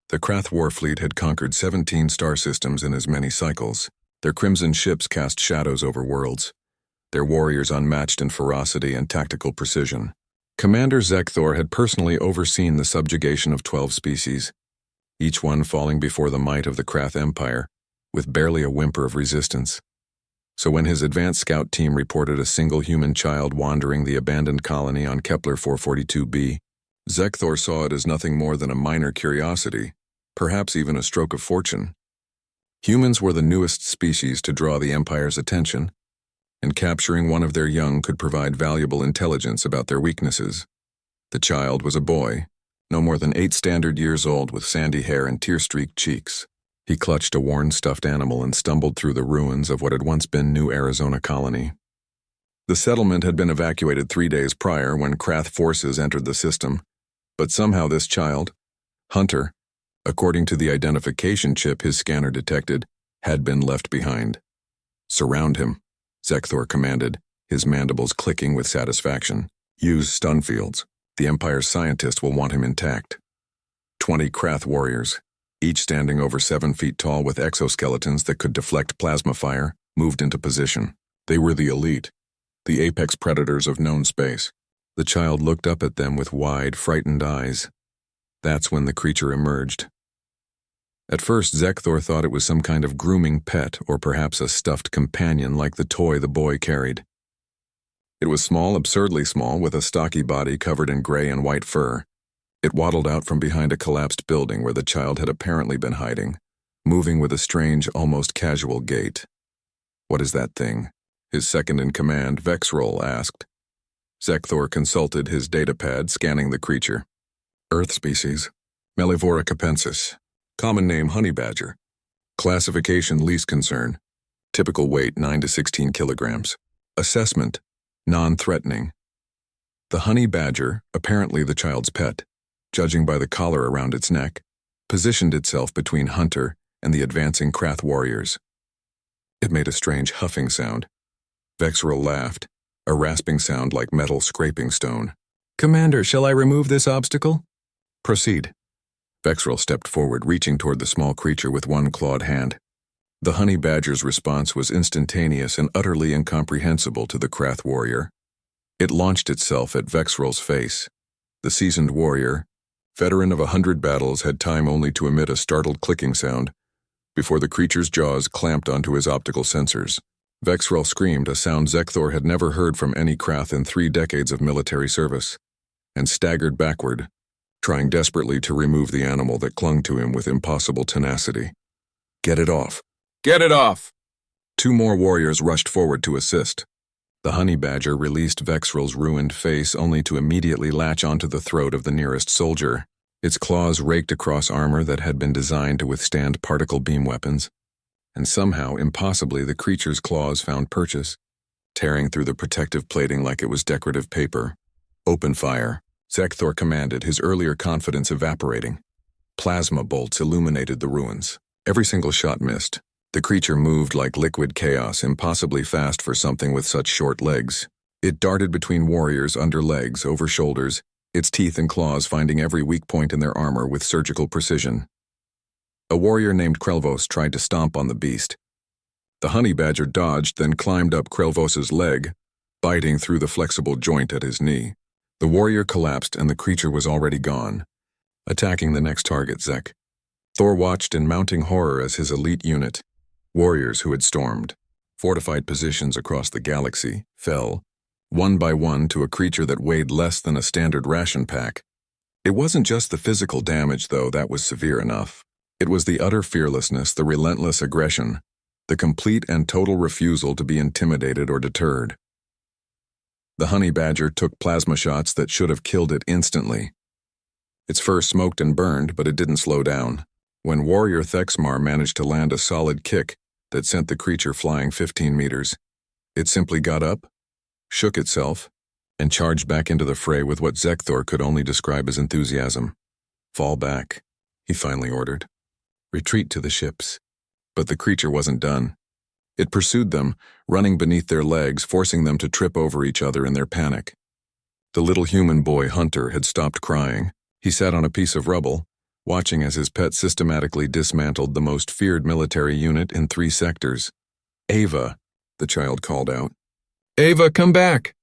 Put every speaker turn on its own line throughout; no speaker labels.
The Krath war fleet had conquered 17 star systems in as many cycles. Their crimson ships cast shadows over worlds, their warriors unmatched in ferocity and tactical precision. Commander Zekthor had personally overseen the subjugation of 12 species, each one falling before the might of the Krath Empire, with barely a whimper of resistance. So when his advanced scout team reported a single human child wandering the abandoned colony on Kepler 442b, Zekthor saw it as nothing more than a minor curiosity, perhaps even a stroke of fortune. Humans were the newest species to draw the Empire's attention, and capturing one of their young could provide valuable intelligence about their weaknesses. The child was a boy, no more than 8 standard years old, with sandy hair and tear-streaked cheeks. He clutched a worn stuffed animal and stumbled through the ruins of what had once been New Arizona Colony. The settlement had been evacuated 3 days prior when Krath forces entered the system, but somehow this child, Hunter, according to the identification chip his scanner detected, had been left behind. "Surround him," Zekthor commanded, his mandibles clicking with satisfaction. "Use stun fields. The Empire's scientist will want him intact." 20 Krath warriors, each standing over 7 feet tall with exoskeletons that could deflect plasma fire, moved into position. They were the elite, the apex predators of known space. The child looked up at them with wide, frightened eyes. That's when the creature emerged. At first, Zekthor thought it was some kind of grooming pet or perhaps a stuffed companion like the toy the boy carried. It was small, absurdly small, with a stocky body covered in gray and white fur. It waddled out from behind a collapsed building where the child had apparently been hiding, moving with a strange, almost casual gait. "What is that thing?" his second-in-command, Vexrol, asked. Zekthor consulted his datapad, scanning the creature. "Earth species, Mellivora capensis. Common name honey badger. Classification least concern. Typical weight 9 to 16 kilograms. Assessment, non-threatening." The honey badger, apparently the child's pet, judging by the collar around its neck, positioned itself between Hunter and the advancing Krath warriors. It made a strange huffing sound. Vexrol laughed, a rasping sound like metal scraping stone. "Commander, shall I remove this obstacle?" "Proceed." Vexrol stepped forward, reaching toward the small creature with one clawed hand. The honey badger's response was instantaneous and utterly incomprehensible to the Krath warrior. It launched itself at Vexrol's face. The seasoned warrior, veteran of 100 battles, had time only to emit a startled clicking sound before the creature's jaws clamped onto his optical sensors. Vexrol screamed, a sound Zekthor had never heard from any Krath in 3 decades of military service, and staggered backward, trying desperately to remove the animal that clung to him with impossible tenacity. "Get it off! Get it off!" 2 more warriors rushed forward to assist. The honey badger released Vexrol's ruined face only to immediately latch onto the throat of the nearest soldier. Its claws raked across armor that had been designed to withstand particle beam weapons, and somehow, impossibly, the creature's claws found purchase, tearing through the protective plating like it was decorative paper. "Open fire," Zekthor commanded, his earlier confidence evaporating. Plasma bolts illuminated the ruins. Every single shot missed. The creature moved like liquid chaos, impossibly fast for something with such short legs. It darted between warriors, under legs, over shoulders, its teeth and claws finding every weak point in their armor with surgical precision. A warrior named Krelvos tried to stomp on the beast. The honey badger dodged, then climbed up Krelvos's leg, biting through the flexible joint at his knee. The warrior collapsed and the creature was already gone, attacking the next target, Zek. Thor watched in mounting horror as his elite unit, warriors who had stormed fortified positions across the galaxy, fell, one by one, to a creature that weighed less than a standard ration pack. It wasn't just the physical damage, though, that was severe enough. It was the utter fearlessness, the relentless aggression, the complete and total refusal to be intimidated or deterred. The honey badger took plasma shots that should have killed it instantly. Its fur smoked and burned, but it didn't slow down. When warrior Thexmar managed to land a solid kick that sent the creature flying 15 meters, it simply got up, shook itself, and charged back into the fray with what Zekthor could only describe as enthusiasm. "Fall back," he finally ordered. "Retreat to the ships." But the creature wasn't done. It pursued them, running beneath their legs, forcing them to trip over each other in their panic. The little human boy, Hunter, had stopped crying. He sat on a piece of rubble, watching as his pet systematically dismantled the most feared military unit in 3 sectors. "Ava," the child called out. "Ava, come back!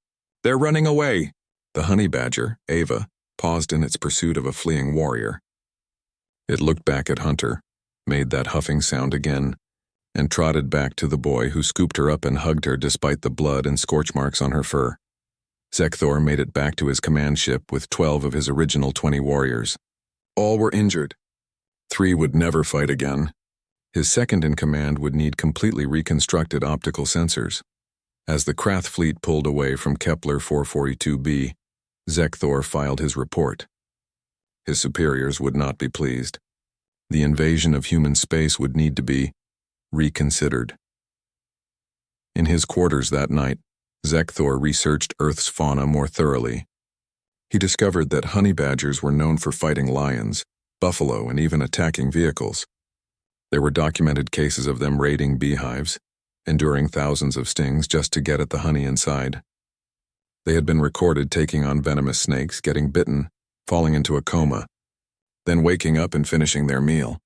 They're running away!" The honey badger, Ava, paused in its pursuit of a fleeing warrior. It looked back at Hunter, made that huffing sound again, and trotted back to the boy who scooped her up and hugged her despite the blood and scorch marks on her fur. Zekthor made it back to his command ship with 12 of his original 20 warriors. All were injured. 3 would never fight again. His second-in-command would need completely reconstructed optical sensors. As the Krath fleet pulled away from Kepler 442b, Zekthor filed his report. His superiors would not be pleased. The invasion of human space would need to be reconsidered. In his quarters that night, Zekthor researched Earth's fauna more thoroughly. He discovered that honey badgers were known for fighting lions, buffalo, and even attacking vehicles. There were documented cases of them raiding beehives, enduring thousands of stings just to get at the honey inside. They had been recorded taking on venomous snakes, getting bitten, falling into a coma, then waking up and finishing their meal.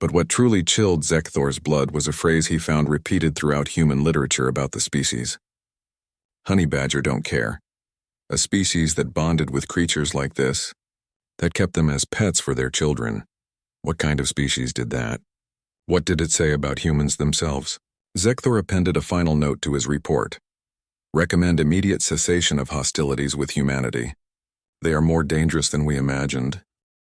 But what truly chilled Zekthor's blood was a phrase he found repeated throughout human literature about the species. Honey badger don't care. A species that bonded with creatures like this, that kept them as pets for their children. What kind of species did that? What did it say about humans themselves? Zekthor appended a final note to his report. Recommend immediate cessation of hostilities with humanity. They are more dangerous than we imagined,